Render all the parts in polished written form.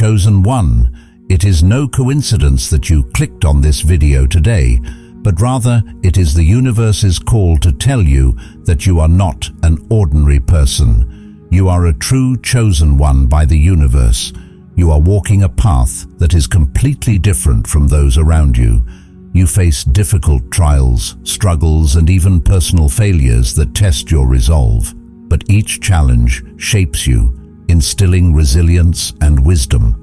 chosen one. It is no coincidence that you clicked on this video today, but rather it is the universe's call to tell you that you are not an ordinary person. You are a true chosen one by the universe. You are walking a path that is completely different from those around you. You face difficult trials, struggles, and even personal failures that test your resolve. But each challenge shapes you, instilling resilience and wisdom.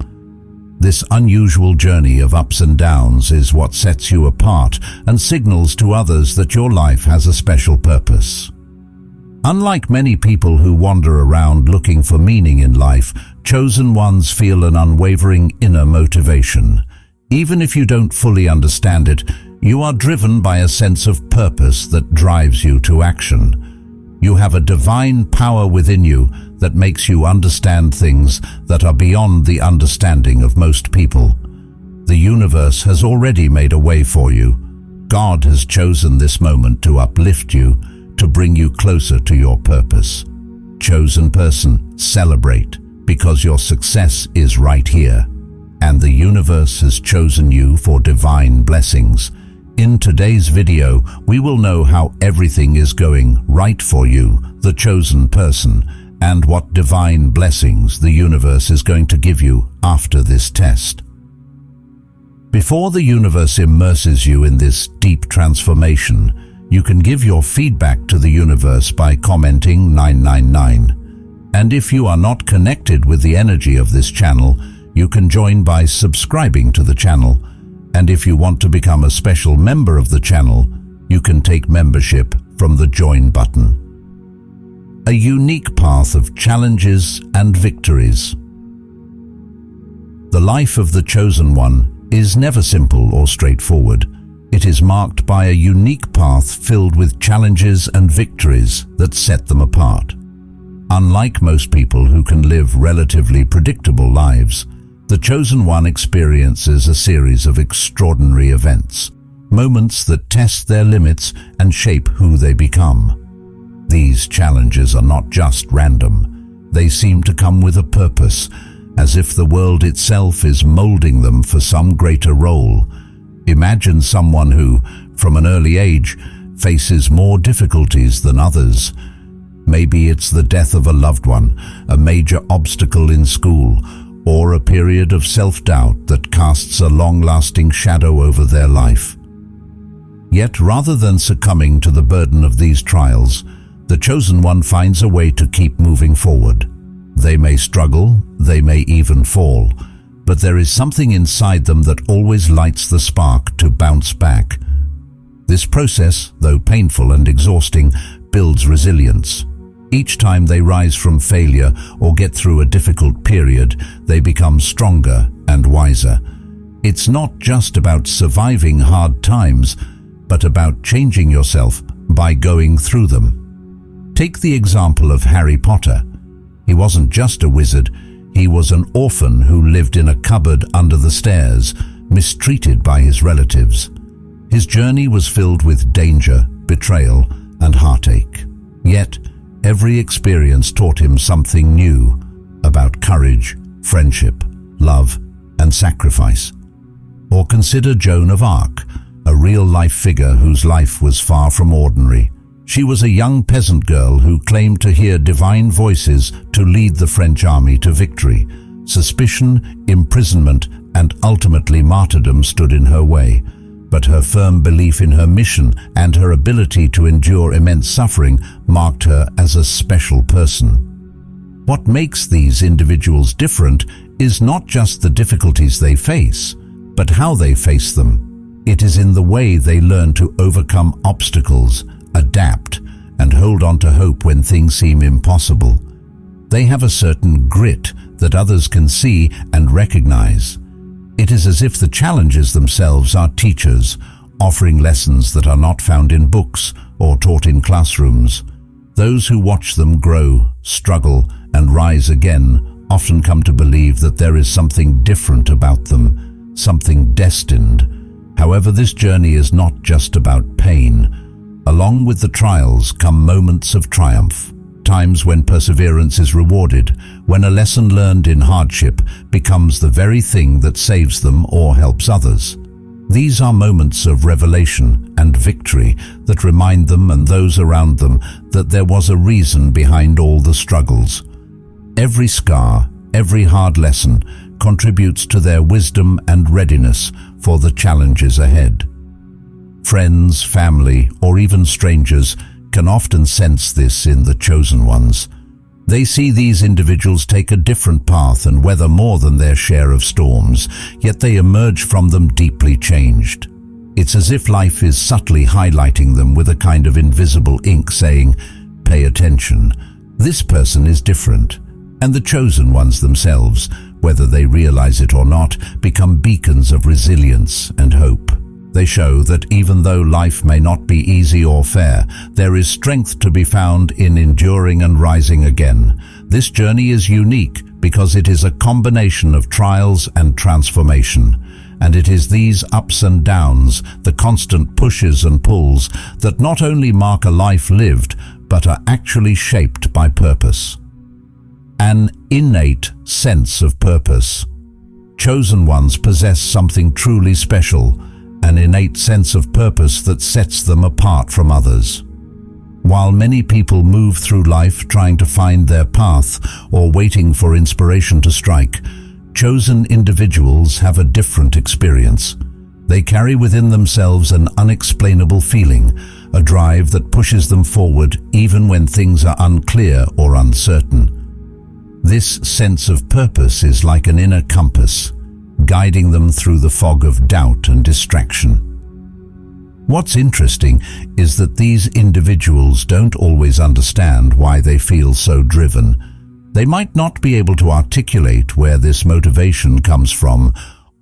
This unusual journey of ups and downs is what sets you apart and signals to others that your life has a special purpose. Unlike many people who wander around looking for meaning in life, chosen ones feel an unwavering inner motivation. Even if you don't fully understand it, you are driven by a sense of purpose that drives you to action. You have a divine power within you that makes you understand things that are beyond the understanding of most people. The universe has already made a way for you. God has chosen this moment to uplift you, to bring you closer to your purpose. Chosen person, celebrate, because your success is right here. And the universe has chosen you for divine blessings. In today's video, we will know how everything is going right for you, the chosen person, and what divine blessings the universe is going to give you after this test. Before the universe immerses you in this deep transformation, you can give your feedback to the universe by commenting 999. And if you are not connected with the energy of this channel, you can join by subscribing to the channel. And if you want to become a special member of the channel, you can take membership from the Join button. A unique path of challenges and victories. The life of the chosen one is never simple or straightforward. It is marked by a unique path filled with challenges and victories that set them apart. Unlike most people who can live relatively predictable lives, the chosen one experiences a series of extraordinary events, moments that test their limits and shape who they become. These challenges are not just random. They seem to come with a purpose, as if the world itself is molding them for some greater role. Imagine someone who, from an early age, faces more difficulties than others. Maybe it's the death of a loved one, a major obstacle in school, or a period of self-doubt that casts a long-lasting shadow over their life. Yet rather than succumbing to the burden of these trials, the chosen one finds a way to keep moving forward. They may struggle, they may even fall, but there is something inside them that always lights the spark to bounce back. This process, though painful and exhausting, builds resilience. Each time they rise from failure or get through a difficult period, they become stronger and wiser. It's not just about surviving hard times, but about changing yourself by going through them. Take the example of Harry Potter. He wasn't just a wizard, he was an orphan who lived in a cupboard under the stairs, mistreated by his relatives. His journey was filled with danger, betrayal, and heartache. Yet, every experience taught him something new about courage, friendship, love, and sacrifice. Or consider Joan of Arc, a real-life figure whose life was far from ordinary. She was a young peasant girl who claimed to hear divine voices to lead the French army to victory. Suspicion, imprisonment, and ultimately martyrdom stood in her way. But her firm belief in her mission and her ability to endure immense suffering marked her as a special person. What makes these individuals different is not just the difficulties they face, but how they face them. It is in the way they learn to overcome obstacles, adapt, and hold on to hope when things seem impossible. They have a certain grit that others can see and recognize. It is as if the challenges themselves are teachers, offering lessons that are not found in books or taught in classrooms. Those who watch them grow, struggle, and rise again often come to believe that there is something different about them, something destined. However, this journey is not just about pain. Along with the trials come moments of triumph, times when perseverance is rewarded, when a lesson learned in hardship becomes the very thing that saves them or helps others. These are moments of revelation and victory that remind them and those around them that there was a reason behind all the struggles. Every scar, every hard lesson contributes to their wisdom and readiness for the challenges ahead. Friends, family, or even strangers can often sense this in the chosen ones. They see these individuals take a different path and weather more than their share of storms, yet they emerge from them deeply changed. It's as if life is subtly highlighting them with a kind of invisible ink saying, "Pay attention, this person is different." And the chosen ones themselves, whether they realize it or not, become beacons of resilience and hope. They show that even though life may not be easy or fair, there is strength to be found in enduring and rising again. This journey is unique because it is a combination of trials and transformation. And it is these ups and downs, the constant pushes and pulls, that not only mark a life lived, but are actually shaped by purpose. An innate sense of purpose. Chosen ones possess something truly special, an innate sense of purpose that sets them apart from others. While many people move through life trying to find their path or waiting for inspiration to strike, chosen individuals have a different experience. They carry within themselves an unexplainable feeling, a drive that pushes them forward even when things are unclear or uncertain. This sense of purpose is like an inner compass, guiding them through the fog of doubt and distraction. What's interesting is that these individuals don't always understand why they feel so driven. They might not be able to articulate where this motivation comes from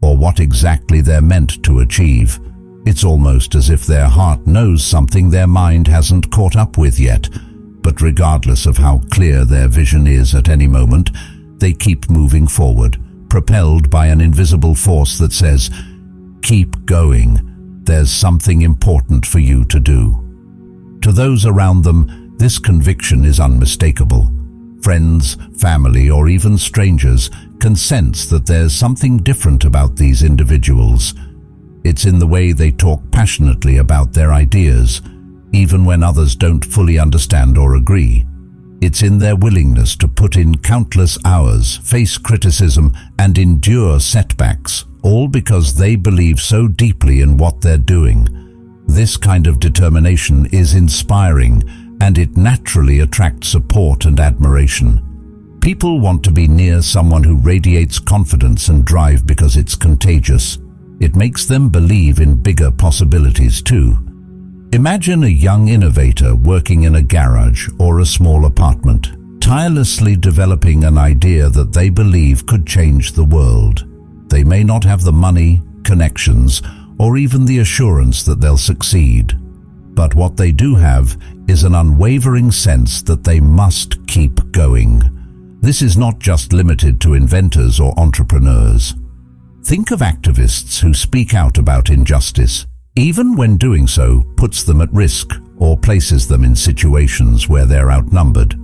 or what exactly they're meant to achieve. It's almost as if their heart knows something their mind hasn't caught up with yet. But regardless of how clear their vision is at any moment, they keep moving forward, propelled by an invisible force that says, "Keep going. There's something important for you to do." To those around them, this conviction is unmistakable. Friends, family, or even strangers can sense that there's something different about these individuals. It's in the way they talk passionately about their ideas, even when others don't fully understand or agree. It's in their willingness to put in countless hours, face criticism, and endure setbacks, all because they believe so deeply in what they're doing. This kind of determination is inspiring, and it naturally attracts support and admiration. People want to be near someone who radiates confidence and drive because it's contagious. It makes them believe in bigger possibilities too. Imagine a young innovator working in a garage or a small apartment, tirelessly developing an idea that they believe could change the world. They may not have the money, connections, or even the assurance that they'll succeed. But what they do have is an unwavering sense that they must keep going. This is not just limited to inventors or entrepreneurs. Think of activists who speak out about injustice, even when doing so puts them at risk or places them in situations where they're outnumbered.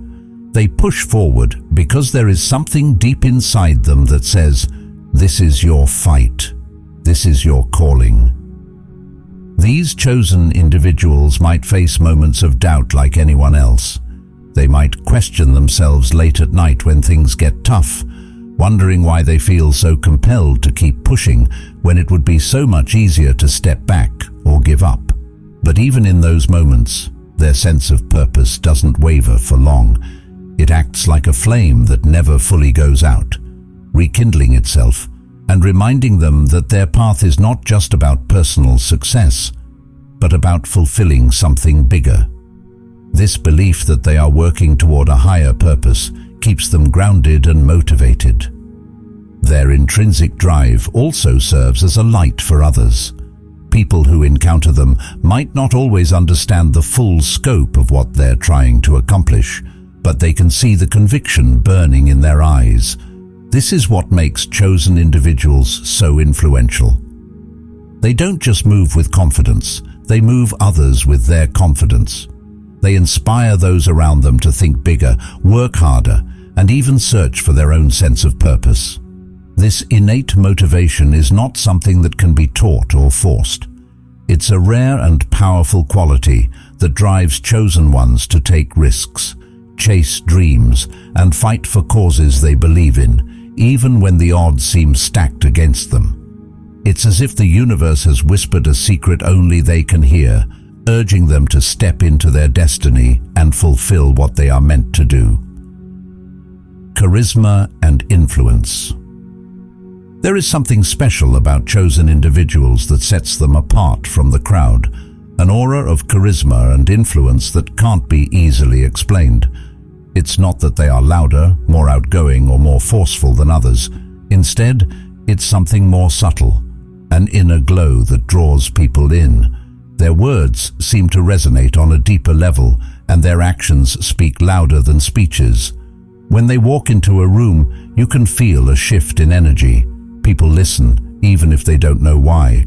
They push forward because there is something deep inside them that says, "This is your fight. This is your calling." These chosen individuals might face moments of doubt like anyone else. They might question themselves late at night when things get tough, wondering why they feel so compelled to keep pushing when it would be so much easier to step back or give up. But even in those moments, their sense of purpose doesn't waver for long. It acts like a flame that never fully goes out, rekindling itself and reminding them that their path is not just about personal success, but about fulfilling something bigger. This belief that they are working toward a higher purpose keeps them grounded and motivated. Their intrinsic drive also serves as a light for others. People who encounter them might not always understand the full scope of what they're trying to accomplish, but they can see the conviction burning in their eyes. This is what makes chosen individuals so influential. They don't just move with confidence, they move others with their confidence. They inspire those around them to think bigger, work harder, and even search for their own sense of purpose. This innate motivation is not something that can be taught or forced. It's a rare and powerful quality that drives chosen ones to take risks, chase dreams, and fight for causes they believe in, even when the odds seem stacked against them. It's as if the universe has whispered a secret only they can hear, urging them to step into their destiny and fulfill what they are meant to do. Charisma and influence. There is something special about chosen individuals that sets them apart from the crowd, an aura of charisma and influence that can't be easily explained. It's not that they are louder, more outgoing, or more forceful than others. Instead, it's something more subtle, an inner glow that draws people in. Their words seem to resonate on a deeper level, and their actions speak louder than speeches. When they walk into a room, you can feel a shift in energy. People listen, even if they don't know why.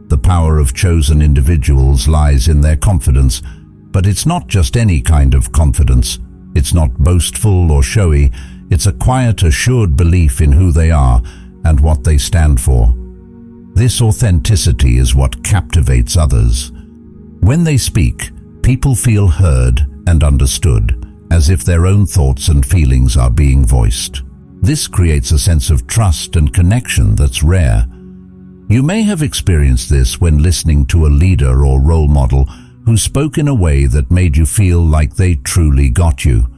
The power of chosen individuals lies in their confidence, but it's not just any kind of confidence. It's not boastful or showy. It's a quiet, assured belief in who they are and what they stand for. This authenticity is what captivates others. When they speak, people feel heard and understood, as if their own thoughts and feelings are being voiced. This creates a sense of trust and connection that's rare. You may have experienced this when listening to a leader or role model who spoke in a way that made you feel like they truly got you.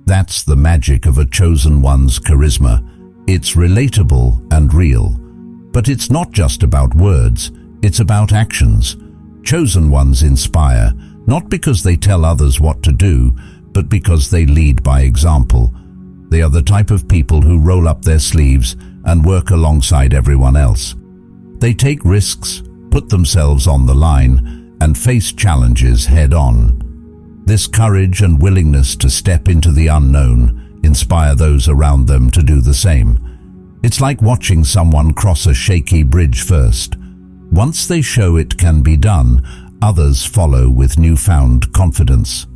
That's the magic of a chosen one's charisma. It's relatable and real. But it's not just about words, it's about actions. Chosen ones inspire, not because they tell others what to do, but because they lead by example. They are the type of people who roll up their sleeves and work alongside everyone else. They take risks, put themselves on the line, and face challenges head-on. This courage and willingness to step into the unknown inspire those around them to do the same. It's like watching someone cross a shaky bridge first. Once they show it can be done, others follow with newfound confidence.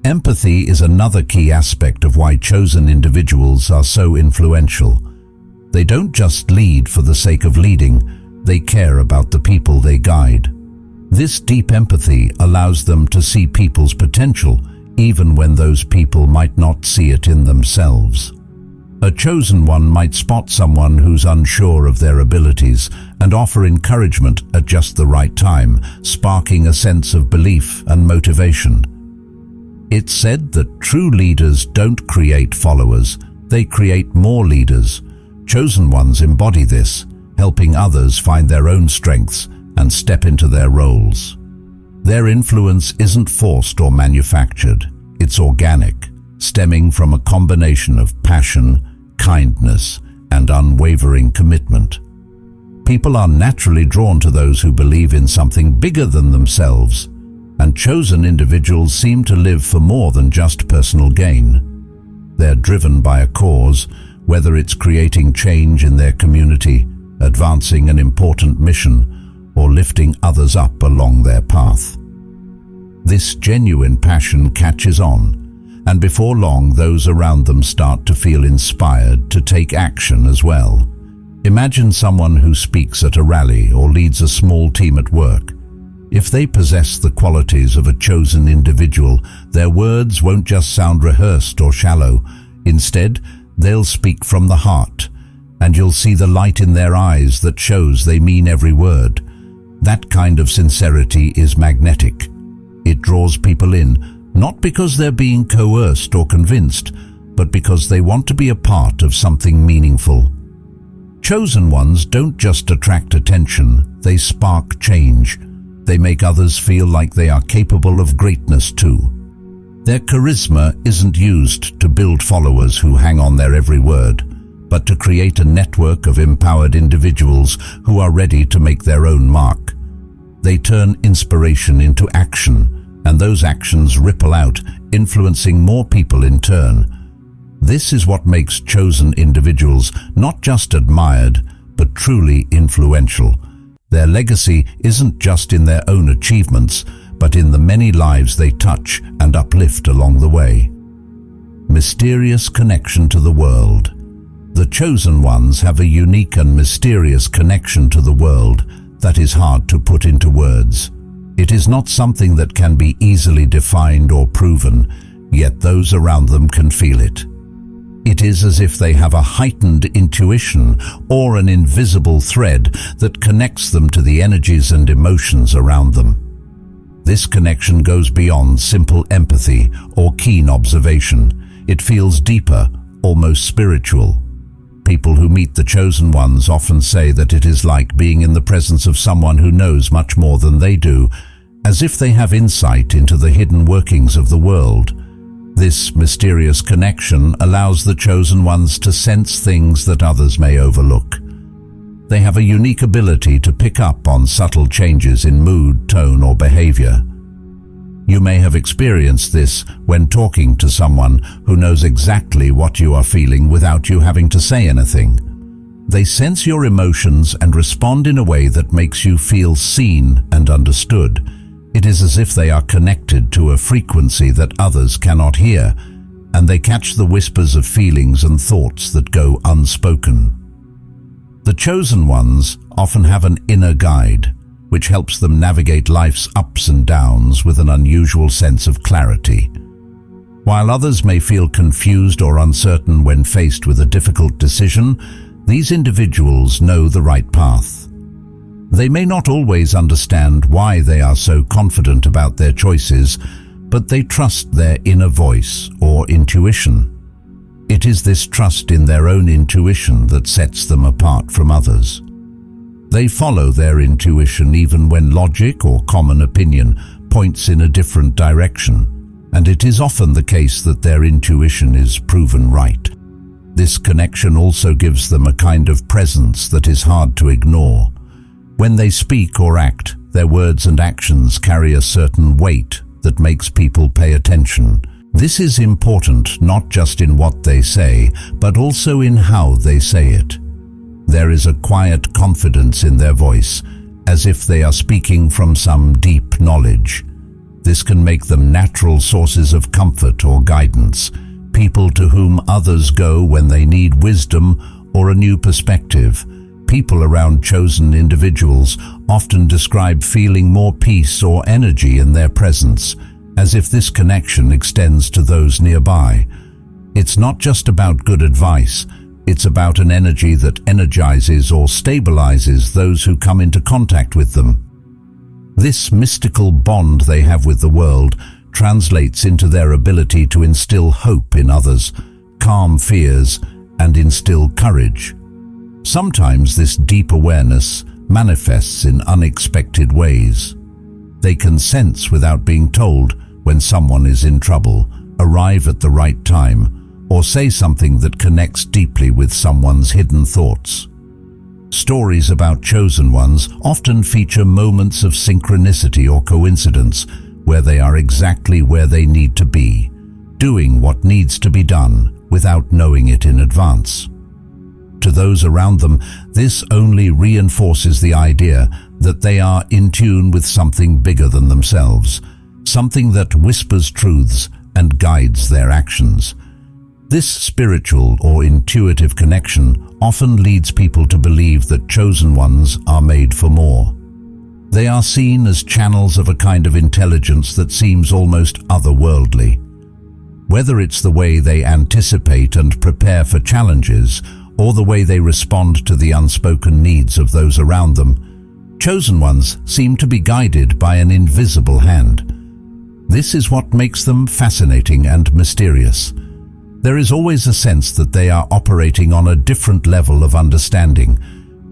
Empathy is another key aspect of why chosen individuals are so influential. They don't just lead for the sake of leading, they care about the people they guide. This deep empathy allows them to see people's potential, even when those people might not see it in themselves. A chosen one might spot someone who's unsure of their abilities and offer encouragement at just the right time, sparking a sense of belief and motivation. It's said that true leaders don't create followers, they create more leaders. Chosen ones embody this, helping others find their own strengths and step into their roles. Their influence isn't forced or manufactured, it's organic, stemming from a combination of passion, kindness, and unwavering commitment. People are naturally drawn to those who believe in something bigger than themselves, and chosen individuals seem to live for more than just personal gain. They're driven by a cause, whether it's creating change in their community, advancing an important mission, or lifting others up along their path. This genuine passion catches on, and before long those around them start to feel inspired to take action as well. Imagine someone who speaks at a rally or leads a small team at work. If they possess the qualities of a chosen individual, their words won't just sound rehearsed or shallow. Instead, they'll speak from the heart, and you'll see the light in their eyes that shows they mean every word. That kind of sincerity is magnetic. It draws people in, not because they're being coerced or convinced, but because they want to be a part of something meaningful. Chosen ones don't just attract attention, they spark change. They make others feel like they are capable of greatness too. Their charisma isn't used to build followers who hang on their every word, but to create a network of empowered individuals who are ready to make their own mark. They turn inspiration into action, and those actions ripple out, influencing more people in turn. This is what makes chosen individuals not just admired, but truly influential. Their legacy isn't just in their own achievements, but in the many lives they touch and uplift along the way. Mysterious connection to the world. The chosen ones have a unique and mysterious connection to the world that is hard to put into words. It is not something that can be easily defined or proven, yet those around them can feel it. It is as if they have a heightened intuition or an invisible thread that connects them to the energies and emotions around them. This connection goes beyond simple empathy or keen observation. It feels deeper, almost spiritual. People who meet the chosen ones often say that it is like being in the presence of someone who knows much more than they do, as if they have insight into the hidden workings of the world. This mysterious connection allows the chosen ones to sense things that others may overlook. They have a unique ability to pick up on subtle changes in mood, tone, or behavior. You may have experienced this when talking to someone who knows exactly what you are feeling without you having to say anything. They sense your emotions and respond in a way that makes you feel seen and understood. It is as if they are connected to a frequency that others cannot hear, and they catch the whispers of feelings and thoughts that go unspoken. The chosen ones often have an inner guide, which helps them navigate life's ups and downs with an unusual sense of clarity. While others may feel confused or uncertain when faced with a difficult decision, these individuals know the right path. They may not always understand why they are so confident about their choices, but they trust their inner voice or intuition. It is this trust in their own intuition that sets them apart from others. They follow their intuition even when logic or common opinion points in a different direction, and it is often the case that their intuition is proven right. This connection also gives them a kind of presence that is hard to ignore. When they speak or act, their words and actions carry a certain weight that makes people pay attention. This is important not just in what they say, but also in how they say it. There is a quiet confidence in their voice, as if they are speaking from some deep knowledge. This can make them natural sources of comfort or guidance, people to whom others go when they need wisdom or a new perspective. People around chosen individuals often describe feeling more peace or energy in their presence, as if this connection extends to those nearby. It's not just about good advice. It's about an energy that energizes or stabilizes those who come into contact with them. This mystical bond they have with the world translates into their ability to instill hope in others, calm fears, and instill courage. Sometimes this deep awareness manifests in unexpected ways. They can sense without being told when someone is in trouble, arrive at the right time, or say something that connects deeply with someone's hidden thoughts. Stories about chosen ones often feature moments of synchronicity or coincidence where they are exactly where they need to be, doing what needs to be done without knowing it in advance. To those around them, this only reinforces the idea that they are in tune with something bigger than themselves, something that whispers truths and guides their actions. This spiritual or intuitive connection often leads people to believe that chosen ones are made for more. They are seen as channels of a kind of intelligence that seems almost otherworldly. Whether it's the way they anticipate and prepare for challenges, or the way they respond to the unspoken needs of those around them, chosen ones seem to be guided by an invisible hand. This is what makes them fascinating and mysterious. There is always a sense that they are operating on a different level of understanding,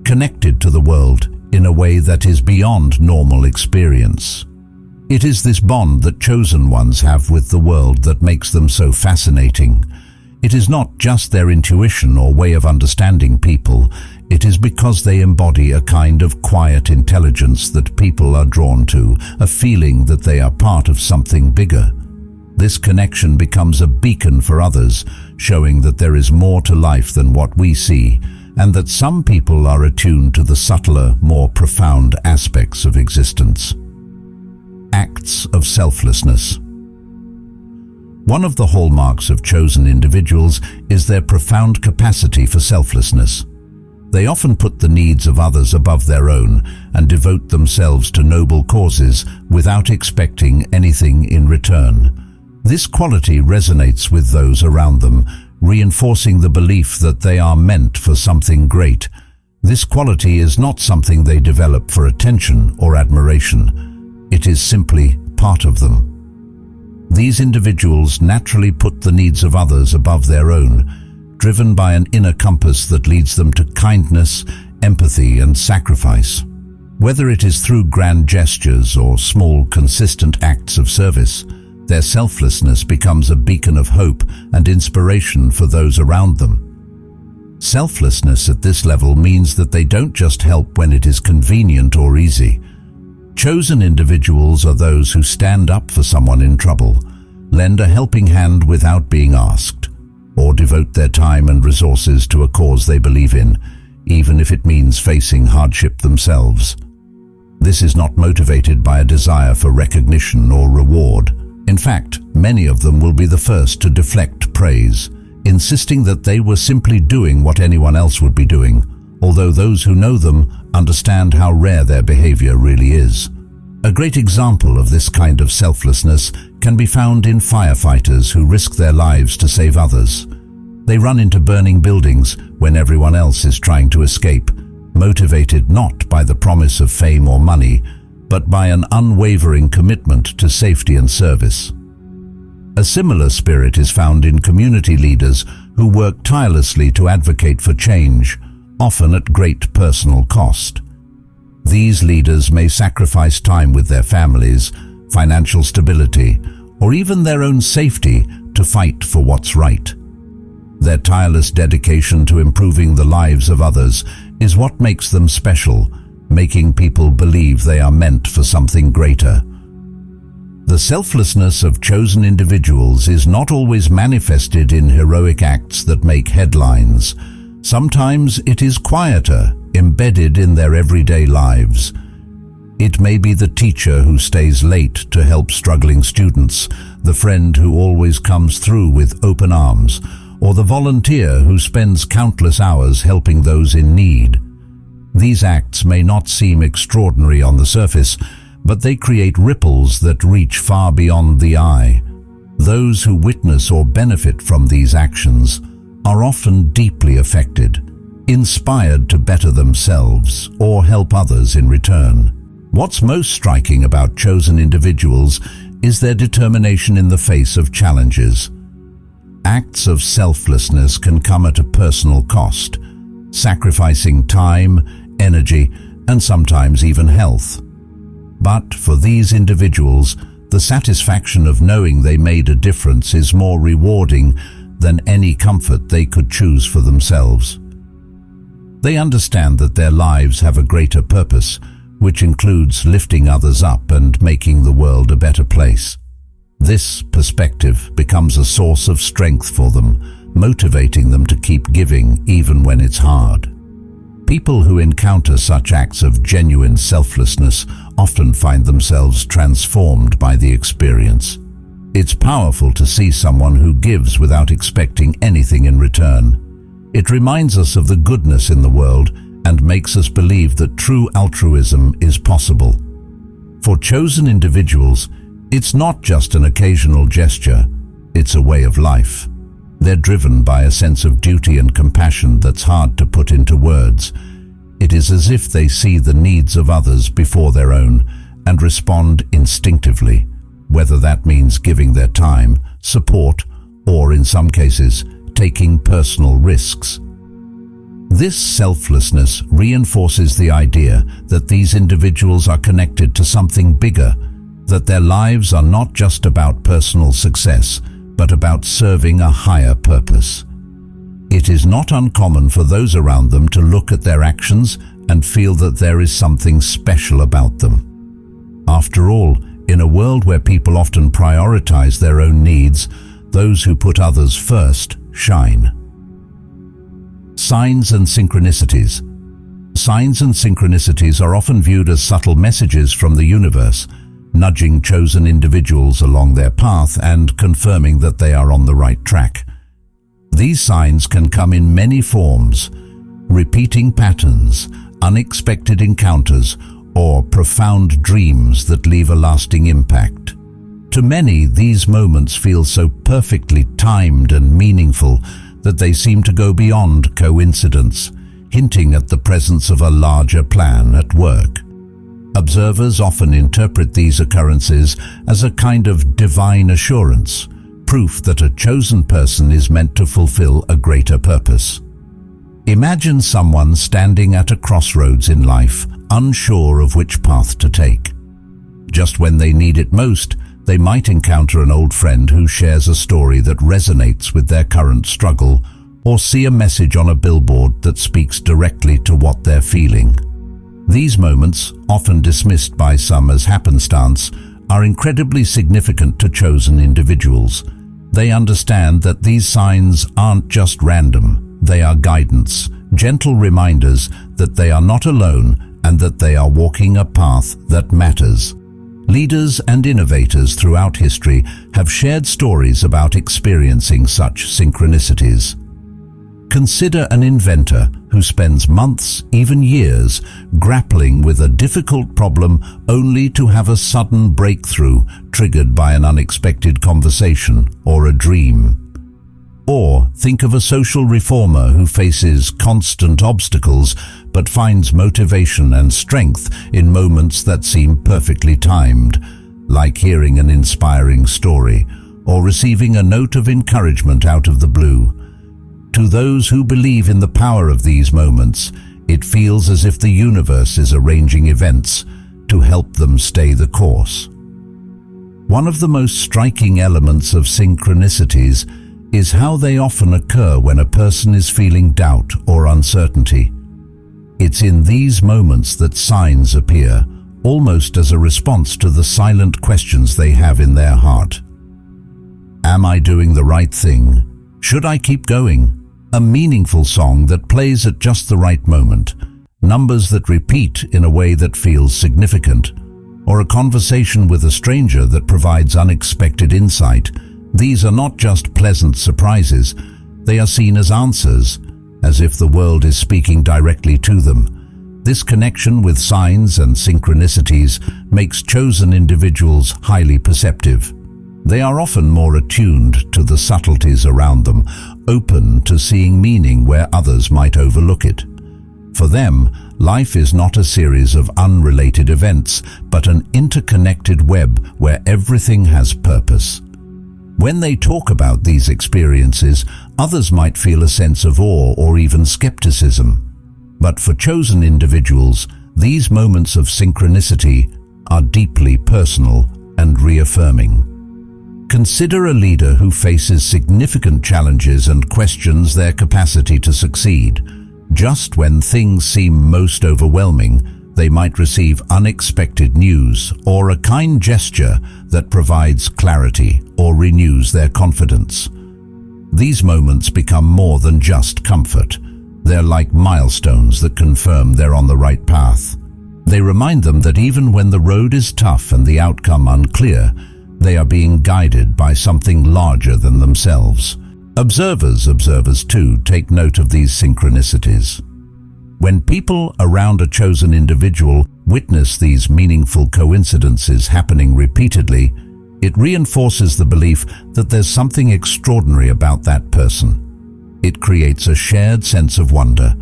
connected to the world in a way that is beyond normal experience. It is this bond that chosen ones have with the world that makes them so fascinating. It is not just their intuition or way of understanding people. It is because they embody a kind of quiet intelligence that people are drawn to, a feeling that they are part of something bigger. This connection becomes a beacon for others, showing that there is more to life than what we see, and that some people are attuned to the subtler, more profound aspects of existence. Acts of selflessness. One of the hallmarks of chosen individuals is their profound capacity for selflessness. They often put the needs of others above their own and devote themselves to noble causes without expecting anything in return. This quality resonates with those around them, reinforcing the belief that they are meant for something great. This quality is not something they develop for attention or admiration. It is simply part of them. These individuals naturally put the needs of others above their own, driven by an inner compass that leads them to kindness, empathy, and sacrifice. Whether it is through grand gestures or small, consistent acts of service, their selflessness becomes a beacon of hope and inspiration for those around them. Selflessness at this level means that they don't just help when it is convenient or easy. Chosen individuals are those who stand up for someone in trouble, lend a helping hand without being asked, or devote their time and resources to a cause they believe in, even if it means facing hardship themselves. This is not motivated by a desire for recognition or reward. In fact, many of them will be the first to deflect praise, insisting that they were simply doing what anyone else would be doing, although those who know them understand how rare their behavior really is. A great example of this kind of selflessness can be found in firefighters who risk their lives to save others. They run into burning buildings when everyone else is trying to escape, motivated not by the promise of fame or money, but by an unwavering commitment to safety and service. A similar spirit is found in community leaders who work tirelessly to advocate for change, often at great personal cost. These leaders may sacrifice time with their families, financial stability, or even their own safety to fight for what's right. Their tireless dedication to improving the lives of others is what makes them special, making people believe they are meant for something greater. The selflessness of chosen individuals is not always manifested in heroic acts that make headlines. Sometimes it is quieter, embedded in their everyday lives. It may be the teacher who stays late to help struggling students, the friend who always comes through with open arms, or the volunteer who spends countless hours helping those in need. These acts may not seem extraordinary on the surface, but they create ripples that reach far beyond the eye. Those who witness or benefit from these actions are often deeply affected, inspired to better themselves or help others in return. What's most striking about chosen individuals is their determination in the face of challenges. Acts of selflessness can come at a personal cost, sacrificing time, energy, and sometimes even health. But for these individuals, the satisfaction of knowing they made a difference is more rewarding than any comfort they could choose for themselves. They understand that their lives have a greater purpose, which includes lifting others up and making the world a better place. This perspective becomes a source of strength for them, motivating them to keep giving even when it's hard. People who encounter such acts of genuine selflessness often find themselves transformed by the experience. It's powerful to see someone who gives without expecting anything in return. It reminds us of the goodness in the world and makes us believe that true altruism is possible. For chosen individuals, it's not just an occasional gesture, it's a way of life. They're driven by a sense of duty and compassion that's hard to put into words. It is as if they see the needs of others before their own and respond instinctively, whether that means giving their time, support, or in some cases, taking personal risks. This selflessness reinforces the idea that these individuals are connected to something bigger, that their lives are not just about personal success, but about serving a higher purpose. It is not uncommon for those around them to look at their actions and feel that there is something special about them. After all, in a world where people often prioritize their own needs, those who put others first shine. Signs and synchronicities. Signs and synchronicities are often viewed as subtle messages from the universe, nudging chosen individuals along their path and confirming that they are on the right track. These signs can come in many forms: repeating patterns, unexpected encounters, or profound dreams that leave a lasting impact. To many, these moments feel so perfectly timed and meaningful that they seem to go beyond coincidence, hinting at the presence of a larger plan at work. Observers often interpret these occurrences as a kind of divine assurance, proof that a chosen person is meant to fulfill a greater purpose. Imagine someone standing at a crossroads in life, unsure of which path to take. Just when they need it most, they might encounter an old friend who shares a story that resonates with their current struggle, or see a message on a billboard that speaks directly to what they're feeling. These moments, often dismissed by some as happenstance, are incredibly significant to chosen individuals. They understand that these signs aren't just random, they are guidance, gentle reminders that they are not alone and that they are walking a path that matters. Leaders and innovators throughout history have shared stories about experiencing such synchronicities. Consider an inventor who spends months, even years, grappling with a difficult problem only to have a sudden breakthrough triggered by an unexpected conversation or a dream. Or think of a social reformer who faces constant obstacles but finds motivation and strength in moments that seem perfectly timed, like hearing an inspiring story or receiving a note of encouragement out of the blue. To those who believe in the power of these moments, it feels as if the universe is arranging events to help them stay the course. One of the most striking elements of synchronicities is how they often occur when a person is feeling doubt or uncertainty. It's in these moments that signs appear, almost as a response to the silent questions they have in their heart. Am I doing the right thing? Should I keep going? A meaningful song that plays at just the right moment, numbers that repeat in a way that feels significant, or a conversation with a stranger that provides unexpected insight. These are not just pleasant surprises, they are seen as answers, as if the world is speaking directly to them. This connection with signs and synchronicities makes chosen individuals highly perceptive. They are often more attuned to the subtleties around them, open to seeing meaning where others might overlook it. For them, life is not a series of unrelated events, but an interconnected web where everything has purpose. When they talk about these experiences, others might feel a sense of awe or even skepticism. But for chosen individuals, these moments of synchronicity are deeply personal and reaffirming. Consider a leader who faces significant challenges and questions their capacity to succeed. Just when things seem most overwhelming, they might receive unexpected news or a kind gesture that provides clarity or renews their confidence. These moments become more than just comfort. They're like milestones that confirm they're on the right path. They remind them that even when the road is tough and the outcome unclear, they are being guided by something larger than themselves. Observers too take note of these synchronicities. When people around a chosen individual witness these meaningful coincidences happening repeatedly, it reinforces the belief that there's something extraordinary about that person. It creates a shared sense of wonder,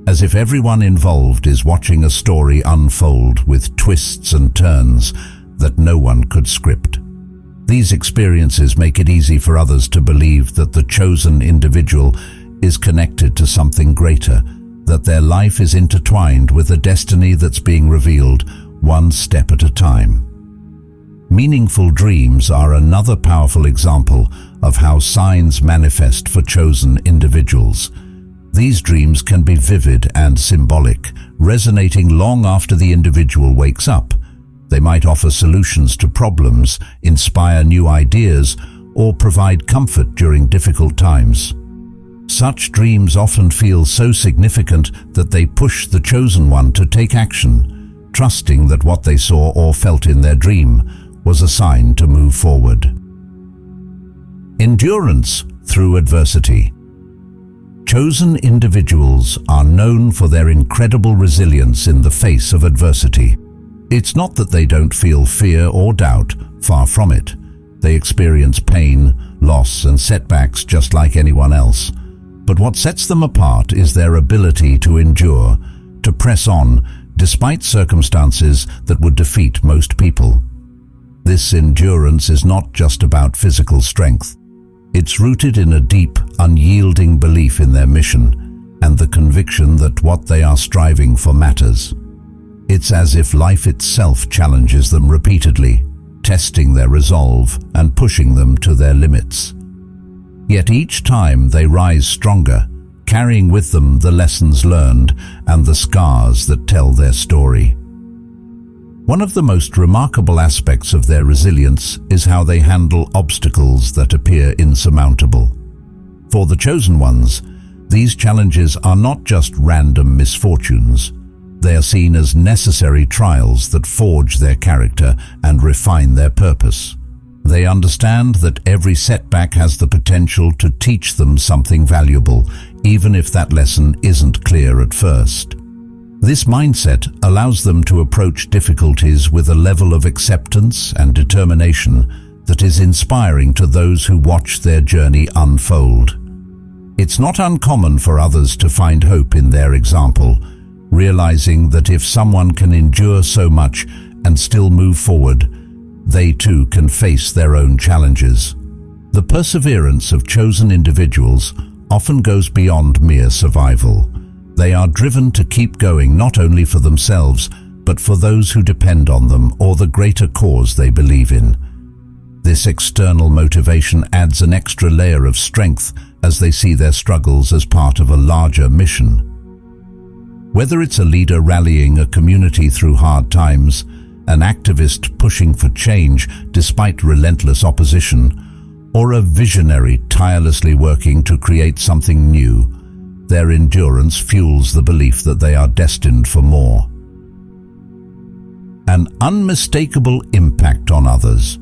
as if everyone involved is watching a story unfold with twists and turns that no one could script. These experiences make it easy for others to believe that the chosen individual is connected to something greater, that their life is intertwined with a destiny that's being revealed one step at a time. Meaningful dreams are another powerful example of how signs manifest for chosen individuals. These dreams can be vivid and symbolic, resonating long after the individual wakes up. They might offer solutions to problems, inspire new ideas, or provide comfort during difficult times. Such dreams often feel so significant that they push the chosen one to take action, trusting that what they saw or felt in their dream was a sign to move forward. Endurance through adversity. Chosen individuals are known for their incredible resilience in the face of adversity. It's not that they don't feel fear or doubt, far from it. They experience pain, loss, and setbacks just like anyone else. But what sets them apart is their ability to endure, to press on, despite circumstances that would defeat most people. This endurance is not just about physical strength. It's rooted in a deep, unyielding belief in their mission and the conviction that what they are striving for matters. It's as if life itself challenges them repeatedly, testing their resolve and pushing them to their limits. Yet each time they rise stronger, carrying with them the lessons learned and the scars that tell their story. One of the most remarkable aspects of their resilience is how they handle obstacles that appear insurmountable. For the chosen ones, these challenges are not just random misfortunes. They are seen as necessary trials that forge their character and refine their purpose. They understand that every setback has the potential to teach them something valuable, even if that lesson isn't clear at first. This mindset allows them to approach difficulties with a level of acceptance and determination that is inspiring to those who watch their journey unfold. It's not uncommon for others to find hope in their example, realizing that if someone can endure so much and still move forward, they too can face their own challenges. The perseverance of chosen individuals often goes beyond mere survival. They are driven to keep going not only for themselves, but for those who depend on them or the greater cause they believe in. This external motivation adds an extra layer of strength as they see their struggles as part of a larger mission. Whether it's a leader rallying a community through hard times, an activist pushing for change despite relentless opposition, or a visionary tirelessly working to create something new, their endurance fuels the belief that they are destined for more. An unmistakable impact on others.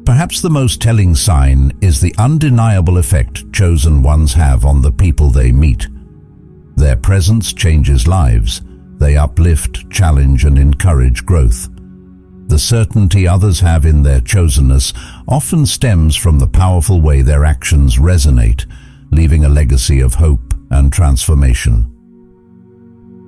Perhaps the most telling sign is the undeniable effect chosen ones have on the people they meet. Their presence changes lives. They uplift, challenge, and encourage growth. The certainty others have in their chosenness often stems from the powerful way their actions resonate, leaving a legacy of hope and transformation.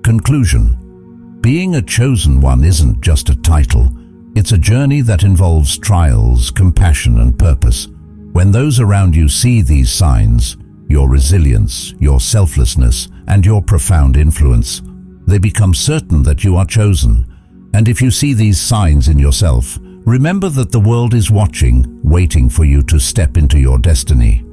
Conclusion. Being a chosen one isn't just a title. It's a journey that involves trials, compassion, and purpose. When those around you see these signs, your resilience, your selflessness, and your profound influence, they become certain that you are chosen. And if you see these signs in yourself, remember that the world is watching, waiting for you to step into your destiny.